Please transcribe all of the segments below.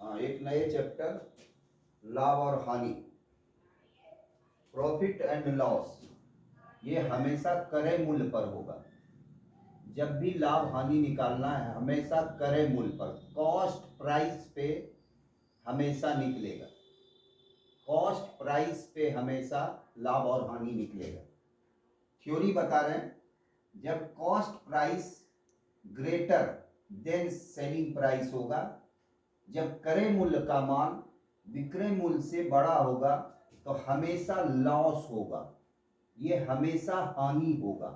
एक नए चैप्टर लाभ और हानि, प्रॉफिट एंड लॉस, ये हमेशा क्रय मूल्य पर होगा। जब भी लाभ हानि निकालना है हमेशा क्रय मूल्य पर, कॉस्ट प्राइस पे हमेशा निकलेगा। कॉस्ट प्राइस पे हमेशा लाभ और हानि निकलेगा। थ्योरी बता रहे हैं, जब cost price greater than selling price होगा, जब क्रय मूल्य का मान विक्रय मूल्य से बड़ा होगा तो हमेशा लॉस होगा, ये हमेशा हानि होगा।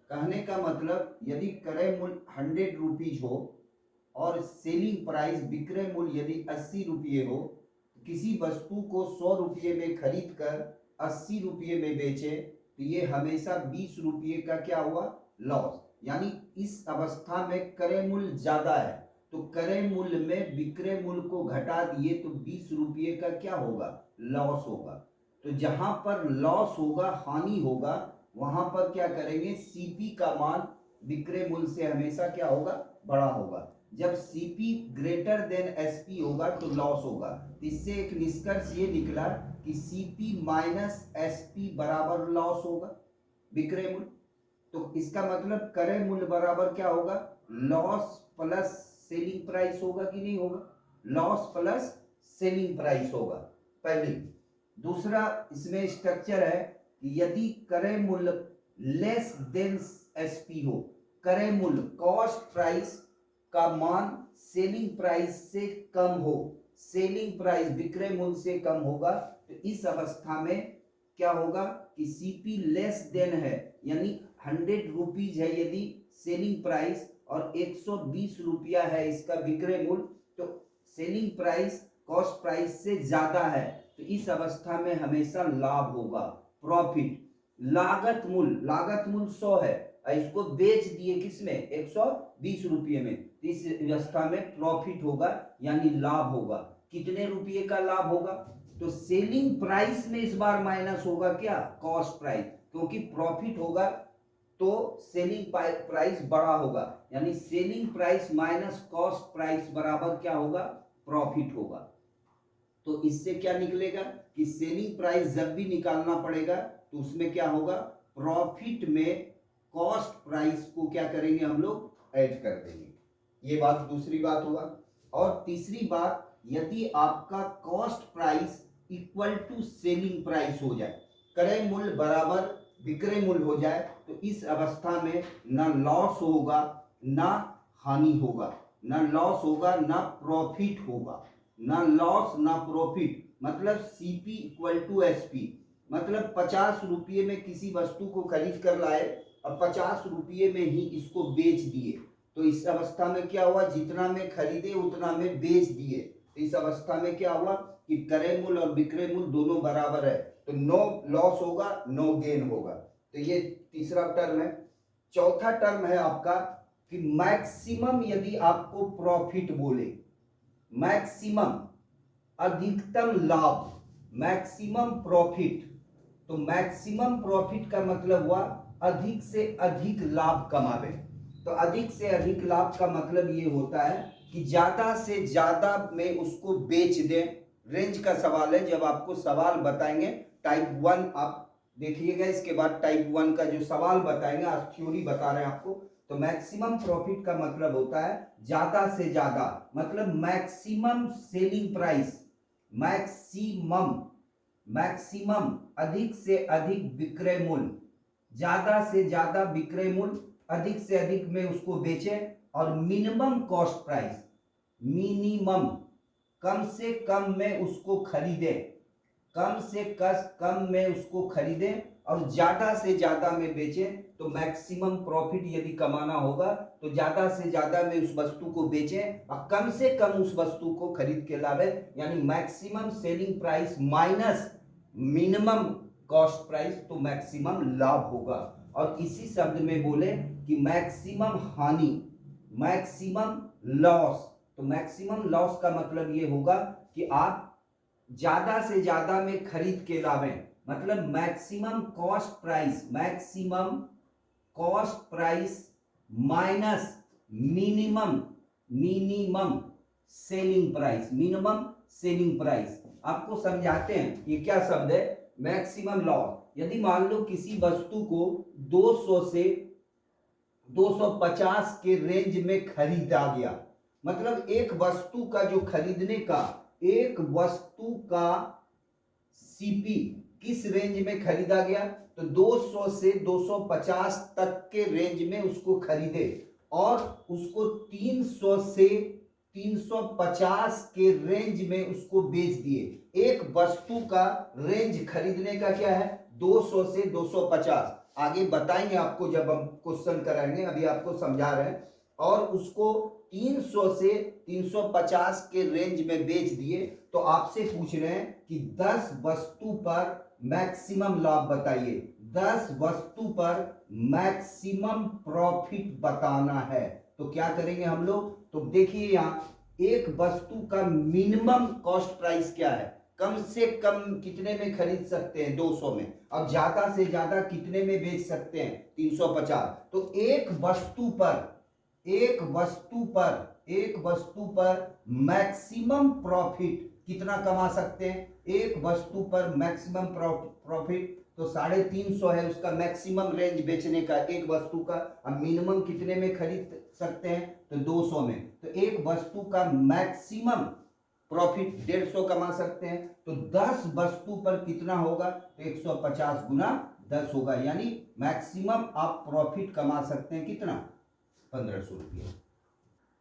कहने का मतलब, यदि क्रय मूल्य 100 रुपीज हो और सेलिंग प्राइस विक्रय मूल्य यदि 80 रुपये हो, तो किसी वस्तु को 100 रुपये में खरीद कर 80 रुपये में बेचे तो ये हमेशा 20 रुपये का क्या हुआ, लॉस। यानी इस अवस्था में क्रय मूल्य ज्यादा है तो क्रय मूल्य में विक्रय मूल्य को घटा दिए तो 20 रुपये का क्या होगा, लॉस होगा। तो जहां पर लॉस होगा, हानि होगा, वहां पर क्या करेंगे, सीपी का मान विक्रय मूल्य से हमेशा क्या होगा, बड़ा होगा। जब सीपी ग्रेटर देन एसपी होगा तो लॉस होगा। इससे एक निष्कर्ष ये निकला कि सीपी माइनस एसपी बराबर लॉस होगा, विक्रय मूल्य। तो इसका मतलब क्रय मूल्य बराबर क्या होगा, लॉस प्लस सेलिंग प्राइस होगा कि नहीं होगा, लॉस प्लस सेलिंग प्राइस होगा, पहली। दूसरा इसमें स्ट्रक्चर है कि यदि क्रय मूल्य लेस देन एसपी हो, क्रय मूल्य कॉस्ट प्राइस का मान सेलिंग प्राइस से कम हो, सेलिंग प्राइस विक्रय मूल्य से कम होगा, तो इस अवस्था में क्या होगा कि सीपी लेस देन है, यानी 100 रुपीज है यदि सेलिंग प्राइस और 120 रुपया है इसका विक्रय मूल्य, तो सेलिंग प्राइस कॉस्ट प्राइस से ज्यादा है, तो इस अवस्था में हमेशा लाभ होगा, प्रॉफिट। लागत मूल्य 100 है, इसको बेच दिए किसमें, 120 रुपये में, तो इस अवस्था में प्रॉफिट होगा यानी लाभ होगा। कितने रुपये का लाभ होगा, तो सेलिंग प्राइस में इस बार माइनस होगा क्या, कॉस्ट प्राइस, क्योंकि प्रॉफिट होगा तो सेलिंग प्राइस बड़ा होगा, यानी selling price minus cost price बराबर क्या होगा, प्रॉफिट होगा। तो इससे क्या निकलेगा कि सेलिंग प्राइस जब भी निकालना पड़ेगा तो उसमें क्या होगा, प्रॉफिट में कॉस्ट प्राइस को क्या करेंगे हम लोग, ऐड कर देंगे। ये बात दूसरी बात हुआ। और तीसरी बात, यदि आपका cost price equal to selling price हो जाए, क्रय मूल्य बराबर विक्रय मूल्य हो जाए, तो इस अवस्था में ना लॉस होगा ना हानि होगा, ना लॉस होगा ना प्रॉफिट होगा, ना लॉस ना प्रॉफिट। मतलब सीपी इक्वल टू एसपी, मतलब 50 रुपये में किसी वस्तु को खरीद कर लाए और 50 रुपये में ही इसको बेच दिए, तो इस अवस्था में क्या हुआ, जितना में खरीदे उतना में बेच दिए, तो इस अवस्था में क्या हुआ कि क्रय मूल्य और विक्रय मूल्य दोनों बराबर है, तो नो लॉस होगा नो गेन होगा। तो ये तीसरा टर्म है। चौथा टर्म है आपका कि मैक्सिमम, यदि आपको प्रॉफिट बोले, मैक्सिमम अधिकतम लाभ, मैक्सिमम प्रॉफिट, तो मैक्सिमम प्रॉफिट का मतलब हुआ अधिक से अधिक लाभ कमावे। तो अधिक से अधिक लाभ का मतलब ये होता है कि ज्यादा से ज्यादा में उसको बेच दें। रेंज का सवाल है, जब आपको सवाल बताएंगे टाइप 1 आप देखिएगा, इसके बाद टाइप 1 का जो सवाल बताएंगे, आज थ्योरी बता रहे हैं आपको। तो मैक्सिमम प्रॉफिट का मतलब होता है ज्यादा से ज्यादा, मतलब maximum selling price, maximum, maximum अधिक से अधिक विक्रय मूल्य, ज्यादा से ज्यादा विक्रय मूल्य, अधिक से अधिक में उसको बेचे, और मिनिमम कॉस्ट प्राइस, मिनिमम कम से कम में उसको खरीदे, कम से कम में उसको खरीदे और ज्यादा से ज्यादा में बेचे। तो मैक्सिमम प्रॉफिट यदि कमाना होगा तो ज्यादा से ज्यादा में उस वस्तु को बेचे और कम से कम उस वस्तु को खरीद के लावे, यानी maximum selling price minus minimum cost price, तो मैक्सिमम लाभ होगा। और इसी शब्द में बोले कि मैक्सिमम हानि, मैक्सिमम लॉस, तो मैक्सिमम लॉस का मतलब ये होगा कि आप ज्यादा से ज्यादा में खरीद के लावें, मतलब maximum cost price, maximum cost price minus minimum, minimum selling price, minimum selling price. आपको समझाते हैं ये क्या शब्द है, मैक्सिमम लॉस। यदि मान लो किसी वस्तु को 200 से 250 के रेंज में खरीदा गया, मतलब एक वस्तु का जो खरीदने का, एक वस्तु का सीपी किस रेंज में खरीदा गया, तो 200 से 250 तक के रेंज में उसको खरीदे और उसको 300 से 350 के रेंज में उसको बेच दिए। एक वस्तु का रेंज खरीदने का क्या है, 200 से 250। आगे बताएंगे आपको जब हम क्वेश्चन कराएंगे, अभी आपको समझा रहे हैं। और उसको 300 से 350 के रेंज में बेच दिए, तो आपसे पूछ रहे हैं कि 10 वस्तु पर मैक्सिमम लाभ बताइए, 10 वस्तु पर मैक्सिमम प्रॉफिट बताना है। तो क्या करेंगे हम लोग, तो देखिए यहां एक वस्तु का मिनिमम कॉस्ट प्राइस क्या है, कम से कम कितने में खरीद सकते हैं, 200 में, अब ज्यादा से ज्यादा कितने में बेच सकते हैं, 350। तो एक वस्तु पर मैक्सिमम प्रॉफिट कितना कमा सकते हैं, एक वस्तु पर मैक्सिमम प्रॉफिट तो 350 है उसका मैक्सिमम रेंज बेचने का एक वस्तु का। अब मिनिमम कितने में खरीद सकते हैं, तो 200 में। तो एक वस्तु का मैक्सिमम प्रॉफिट 150 कमा सकते हैं। तो 10 वस्तु पर कितना होगा, तो 150 गुना 10 होगा, यानी मैक्सिमम आप प्रॉफिट कमा सकते हैं कितना, 1500 रुपये।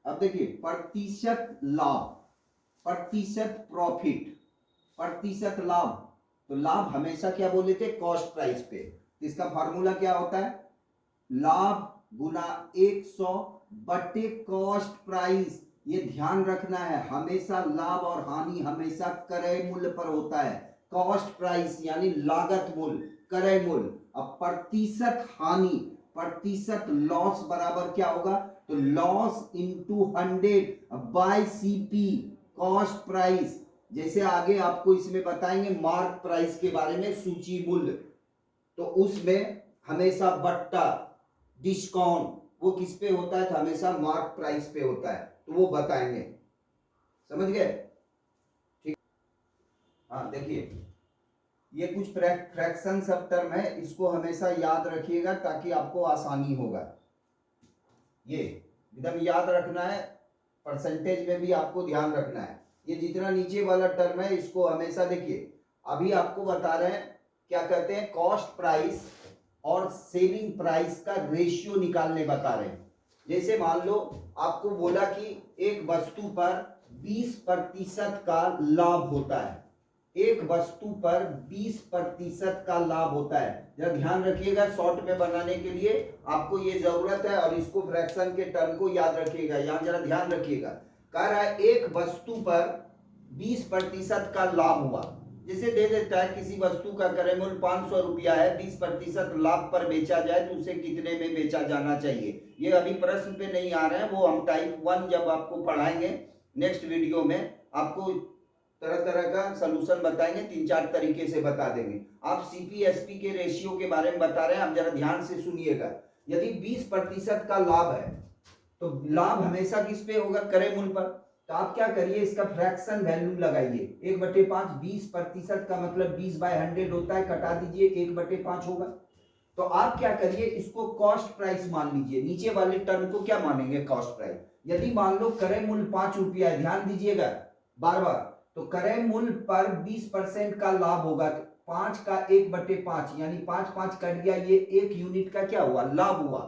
अब देखिए प्रतिशत लाभ, प्रतिशत प्रॉफिट, प्रतिशत लाभ, तो लाभ हमेशा क्या बोले थे, कॉस्ट प्राइस पे। इसका फार्मूला क्या होता है, लाभ गुना 100 बटे कॉस्ट प्राइस। ये ध्यान रखना है, हमेशा लाभ और हानि हमेशा क्रय मूल्य पर होता है। कॉस्ट प्राइस यानी लागत मूल्य, क्रय मूल्य। अब प्रतिशत हानि, प्रतिशत लॉस बराबर क्या होगा, तो loss into 100 bye CP cost price. जैसे आगे आपको इसमें बताएंगे मार्क प्राइस के बारे में, सूची मूल्य, तो उसमें हमेशा बट्टा डिस्काउंट वो किस पे होता है, तो हमेशा मार्क प्राइस पे होता है, तो वो बताएंगे, समझ गए, ठीक। हाँ देखिए ये कुछ फ्रैक्शन सब टर्म है, इसको हमेशा याद रखिएगा ताकि आपको आसानी होगा। ये एकदम याद रखना है, परसेंटेज में भी आपको ध्यान रखना है। ये जितना नीचे वाला टर्म है इसको हमेशा देखिए। अभी आपको बता रहे हैं क्या कहते हैं, कॉस्ट प्राइस और सेलिंग प्राइस का रेशियो निकालने बता रहे हैं। जैसे मान लो आपको बोला कि एक वस्तु पर 20% का लाभ होता है, एक वस्तु पर 20% का लाभ होता है। जरा ध्यान रखिएगा, शॉर्ट में बनाने के लिए आपको ये जरूरत है, और इसको फ्रैक्शन के टर्म को याद रखिएगा। यहां जरा ध्यान रखिएगा, कह रहा है एक वस्तु पर 20% का लाभ हुआ। जैसे दे देता है किसी वस्तु का क्रय मूल्य 500 रुपया है, 20% लाभ पर बेचा जाए तो उसे कितने में बेचा जाना चाहिए। ये अभी प्रश्न पे नहीं आ रहे हैं, वो हम टाइप 1 जब आपको पढ़ाएंगे नेक्स्ट वीडियो में, आपको तरह तरह का सलूशन बताएंगे, 3-4 तरीके से बता देंगे। आप सीपीएसपी के रेशियो के बारे में बता रहे हैं, आप जरा ध्यान से सुनिएगा। यदि 20% का लाभ है तो लाभ हमेशा किस पे होगा, क्रय मूल्य पर। तो आप क्या करिए, इसका फ्रैक्शन वैल्यू लगाइए, 1/5। 20% का मतलब 20/100 होता है, कटा दीजिए, 1/5 होगा। तो आप क्या करिए, इसको कॉस्ट प्राइस मान लीजिए, नीचे वाले टर्म को क्या मानेंगे, कॉस्ट प्राइस। यदि मान लो क्रय मूल्य 5 रुपया है, ध्यान दीजिएगा बार बार, तो क्रय मूल्य पर 20% का लाभ होगा, 5 का 1/5 यानी 5 कट गया, ये 1 यूनिट का क्या हुआ, लाभ हुआ।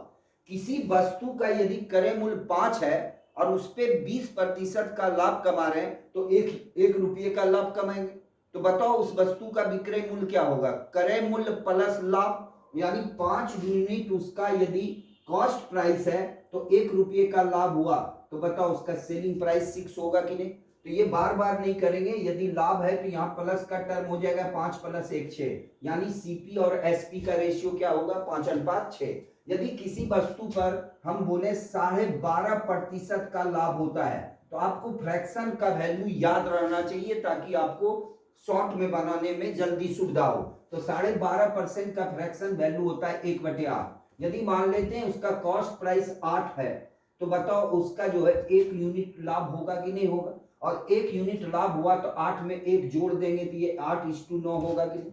किसी वस्तु का यदि क्रय मूल्य 5 है और उस पे 20% का लाभ कमा रहे हैं, तो 1 रुपये का लाभ कमाएंगे। तो बताओ उस वस्तु का विक्रय मूल्य क्या होगा, क्रय मूल्य प्लस लाभ, यानी 5 यूनिट उसका यदि कॉस्ट प्राइस है तो 1 रुपये का लाभ हुआ, तो बताओ उसका सेलिंग प्राइस 6 होगा कि नहीं। तो ये बार बार नहीं करेंगे, यदि लाभ है तो यहाँ प्लस का टर्म हो जाएगा, 5 + 1 6, यानी सीपी और एसपी का रेशियो क्या होगा, 5:6। यदि किसी वस्तु पर हम बोले 12.5% का लाभ होता है, तो आपको फ्रैक्शन का वैल्यू याद रहना चाहिए ताकि आपको शॉर्ट में बनाने में जल्दी सुविधा हो। तो 12.5% का फ्रैक्शन वैल्यू होता है 1/8। यदि मान लेते हैं उसका कॉस्ट प्राइस 8 है, तो बताओ उसका जो है 1 यूनिट लाभ होगा कि नहीं होगा, और 1 यूनिट लाभ हुआ तो 8 में 1 जोड़ देंगे तो ये 8:9 होगा कि नहीं,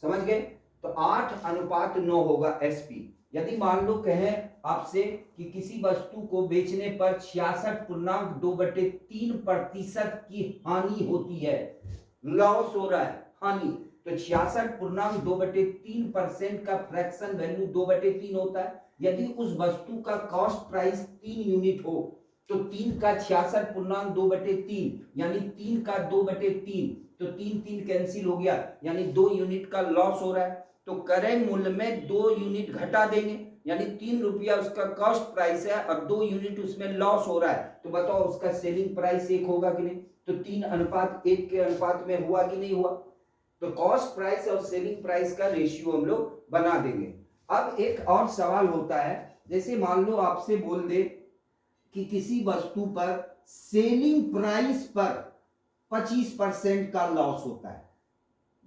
समझ गए। तो 8:9 होगा एसपी। यदि मान लो कहें आपसे कि किसी वस्तु को बेचने पर 66.2/3% की हानि होती है, लॉस हो रहा है, हानि, तो 66.2/3% का फ्रैक्शन वैल्यू 2/3 होता है। यदि उस वस्तु का कॉस्ट प्राइस 3 यूनिट हो तो 3 का 66.2/3 यानी 3 का 2/3, तो 3 कैंसिल हो गया, यानी 2 यूनिट का लॉस हो रहा है। तो क्रय मूल्य में 2 यूनिट घटा देंगे, यानी 3 रुपया उसका कॉस्ट प्राइस है और 2 यूनिट उसमें लॉस हो रहा है, तो बताओ उसका सेलिंग प्राइस 1 होगा कि नहीं। तो 3:1 के अनुपात में हुआ कि नहीं हुआ। तो कॉस्ट प्राइस और सेलिंग प्राइस का रेशियो हम लोग बना देंगे। अब एक और सवाल होता है, जैसे मान लो आपसे बोल दे कि किसी वस्तु पर सेलिंग प्राइस पर 25% का लॉस होता है।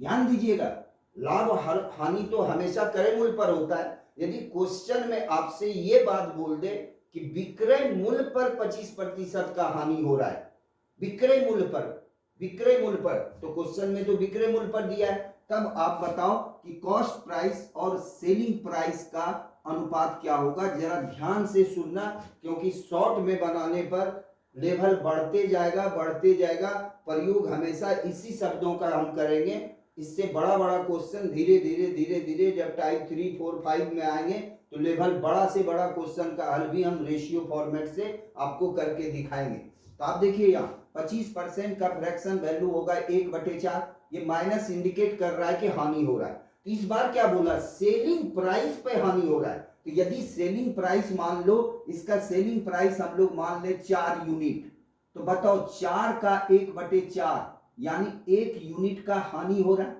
ध्यान दीजिएगा, लाभ हानि तो हमेशा क्रय मूल्य पर होता है। यदि क्वेश्चन में आपसे ये बात बोल दे कि विक्रय मूल्य पर 25% का हानि हो रहा है, विक्रय मूल्य पर, विक्रय मूल्य पर, तो क्वेश्चन में तो विक्रय मूल्य पर दिया है, तब आप बताओ कि कॉस्ट प्राइस और सेलिंग प्राइस का अनुपात क्या होगा। जरा ध्यान से सुनना, क्योंकि शॉर्ट में बनाने पर लेवल बढ़ते जाएगा बढ़ते जाएगा। प्रयोग हमेशा इसी शब्दों का हम करेंगे। इससे बड़ा बड़ा क्वेश्चन धीरे धीरे धीरे धीरे जब टाइप 3, 4, 5 में आएंगे तो लेवल बड़ा से बड़ा क्वेश्चन का हल भी हम रेशियो फॉर्मेट से आपको करके दिखाएंगे। तो आप देखिए यहाँ 25% का फ्रैक्शन वैल्यू होगा 1/4, ये माइनस इंडिकेट कर रहा है कि हानि हो रहा है। तो इस बार क्या बोला, सेलिंग प्राइस पे हानि हो रहा है। तो यदि सेलिंग प्राइस मान लो, इसका सेलिंग प्राइस हम लोग मान ले 4 यूनिट, तो बताओ 4 का 1/4 यानी 1 यूनिट का हानि हो रहा है।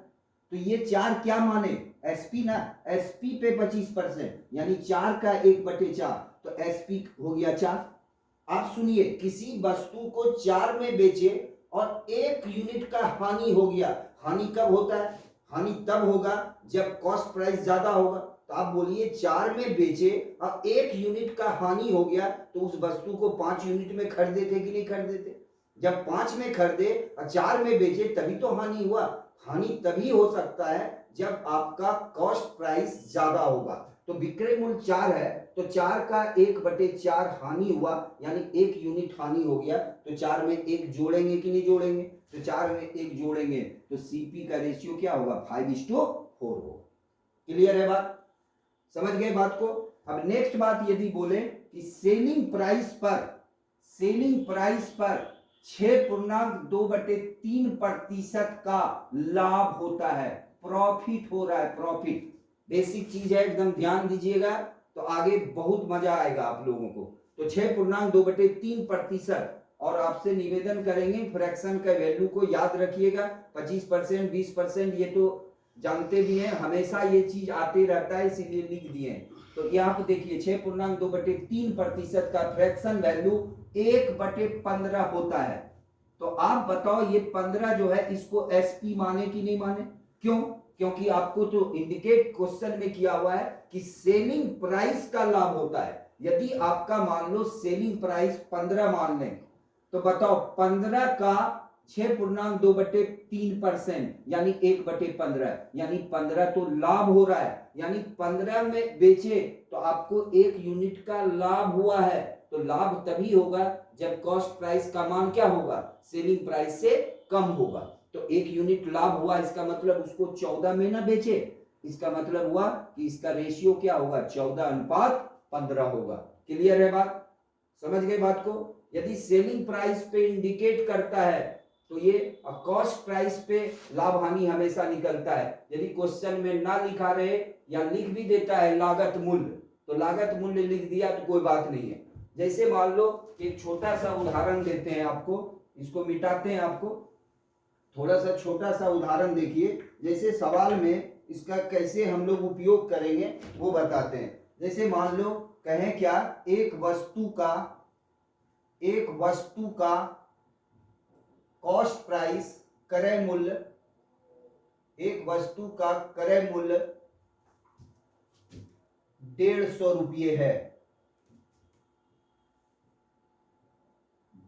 तो ये 4 क्या माने, एसपी ना, एसपी पे 25% यानी 4 का 1/4, तो एसपी हो गया 4। आप सुनिए, किसी वस्तु को 4 में बेचे और 1 यूनिट का हानि हो गया। हानि कब होता है, हानि तब होगा जब कॉस्ट प्राइस ज्यादा होगा। तो आप बोलिए 4 में बेचे और 1 यूनिट का हानि हो गया, तो उस वस्तु को 5 यूनिट में खरीदे थे कि नहीं खरीदे थे। जब 5 में खरीदे और 4 में बेचे तभी तो हानि हुआ। हानि तभी हो सकता है जब आपका कॉस्ट प्राइस ज्यादा होगा। तो विक्रय मूल्य 4 है, तो 4 का 1/4 हानि हुआ, यानी 1 यूनिट हानि हो गया। तो 4 में 1 जोड़ेंगे कि नहीं जोड़ेंगे, तो 4 में 1 जोड़ेंगे तो सीपी का रेशियो क्या होगा, 5:4 होगा। क्लियर है बात, समझ गए बात को। अब नेक्स्ट बात यदि बोले कि सेलिंग प्राइस पर, सेलिंग प्राइस पर 6.2/3% का लाभ होता है, प्रॉफिट हो रहा है, प्रॉफिट बेसिक चीज है, एकदम ध्यान दीजिएगा तो आगे बहुत मजा आएगा आप लोगों को। तो 6.2/3%, और आपसे निवेदन करेंगे फ्रैक्शन का वैल्यू को याद रखिएगा, 25%, 20%, ये तो जानते भी हैं, हमेशा ये चीज आते रहता है, इसीलिए लिख दिए हैं। तो यहाँ पे देखिए 6.2/3% का फ्रैक्शन वैल्यू 1/15 होता है। तो आप बताओ ये 15 जो है इसको एसपी माने कि नहीं माने, क्यों, क्योंकि आपको तो इंडिकेट क्वेश्चन में किया हुआ है कि सेलिंग प्राइस का लाभ होता है। यदि आपका मान लो सेलिंग प्राइस 15 मान लें, तो बताओ 15 का 6.2/3% यानी 1/15, यानी 15 तो लाभ हो रहा है, यानी 15 में बेचे तो आपको 1 यूनिट का लाभ हुआ है। तो लाभ तभी होगा जब कॉस्ट प्राइस का मान क्या होगा, सेलिंग प्राइस से कम होगा। तो 1 यूनिट लाभ हुआ, इसका मतलब उसको 14 में ना बेचे, इसका मतलब हुआ कि इसका रेशियो क्या होगा, 14:15 होगा। क्लियर है बात, समझ गए बात को। यदि सेलिंग प्राइस पे इंडिकेट करता है तो ये कॉस्ट प्राइस पे लाभ हानि हमेशा निकलता है। यदि क्वेश्चन में ना लिखा रहे या लिख भी देता है लागत मूल्य, तो लागत मूल्य लिख दिया तो कोई बात नहीं है। जैसे मान लो एक छोटा सा उदाहरण देते हैं आपको, इसको मिटाते हैं, आपको थोड़ा सा छोटा सा उदाहरण देखिए, जैसे सवाल में इसका कैसे हम लोग उपयोग करेंगे वो बताते हैं। जैसे मान लो कहें क्या, एक वस्तु का कॉस्ट प्राइस, क्रय मूल्य, एक वस्तु का क्रय मूल्य 150 रुपये है।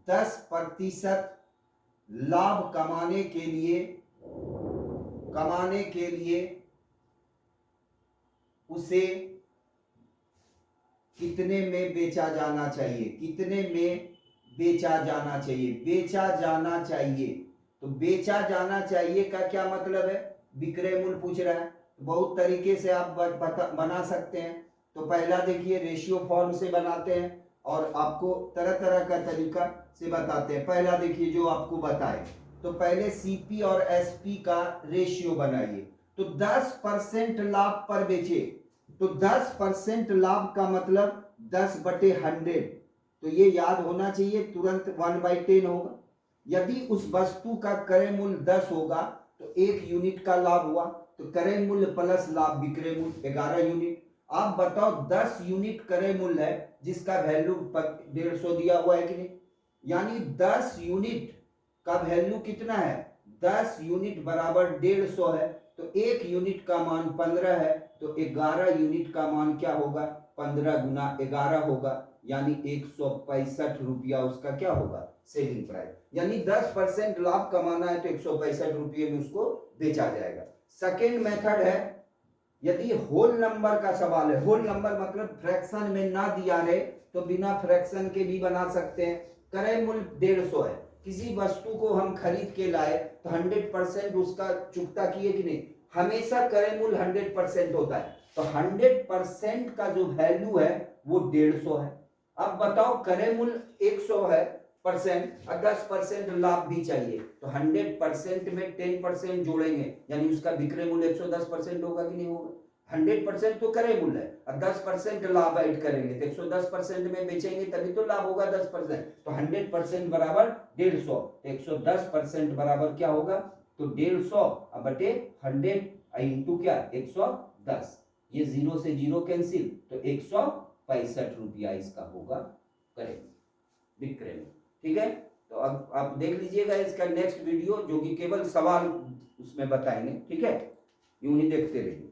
10% लाभ कमाने के लिए उसे कितने में बेचा जाना चाहिए, कितने में बेचा जाना चाहिए, बेचा जाना चाहिए। तो बेचा जाना चाहिए का क्या मतलब है, विक्रय मूल्य पूछ रहा है। बहुत तरीके से आप बना सकते हैं। तो पहला देखिए रेशियो फॉर्म से बनाते हैं और आपको तरह तरह का तरीका से बताते हैं। पहला देखिए जो आपको बताए, तो पहले सीपी और एसपी का रेशियो बनाइए। तो 10% लाभ पर बेचे, तो 10% लाभ का मतलब 10/100। तो ये याद होना चाहिए, तुरंत 1/10 होगा। यदि उस वस्तु का क्रय मूल्य 10 होगा तो 1 यूनिट का लाभ हुआ। तो क्रय मूल्य प्लस लाभ विक्रय मूल्य 11 यूनिट। आप बताओ 10 यूनिट क्रय मूल्य है जिसका वैल्यू 150 दिया हुआ है कि नहीं, यानी 10 यूनिट का वैल्यू कितना है, 10 यूनिट बराबर 150 है। तो 1 यूनिट का मान 15 है, तो 11 यूनिट का मान क्या होगा, 15 गुना 11 होगा, यानी 165 रुपया उसका क्या होगा, सेलिंग प्राइस। यानी 10% लाभ कमाना है तो 165 रुपये में उसको बेचा जाएगा। सेकेंड मेथड है, यदि होल नंबर का सवाल है, होल नंबर मतलब फ्रैक्शन में ना दिया रहे तो बिना फ्रैक्शन के भी बना सकते हैं। क्रय मूल्य 150 है, किसी वस्तु को हम खरीद के लाए तो 100% उसका चुकता किए कि नहीं, हमेशा क्रय मूल्य 100% होता है। तो 100% का जो वैल्यू है वो 150 है। अब बताओ क्रय मूल्य 100 है परसेंट और 10% लाभ भी चाहिए, तो 100% में 10% जोड़ेंगे, यानी उसका विक्रय मूल्य 110% होगा कि नहीं होगा। 100% तो क्रय मूल्य है और 10% लाभ ऐड करेंगे तो 110% में बेचेंगे तभी तो लाभ होगा 10%। तो 100% बराबर 150, तो 110% बराबर क्या होगा, तो 150 बटे 100 इंटू क्या 110, ये 0 से 0 कैंसिल, तो 165 रुपया इसका होगा क्रय विक्रय में। ठीक है, तो अब आप देख लीजिएगा इसका नेक्स्ट वीडियो जो कि केवल सवाल उसमें बताएंगे। ठीक है, यूं ही देखते रहिए।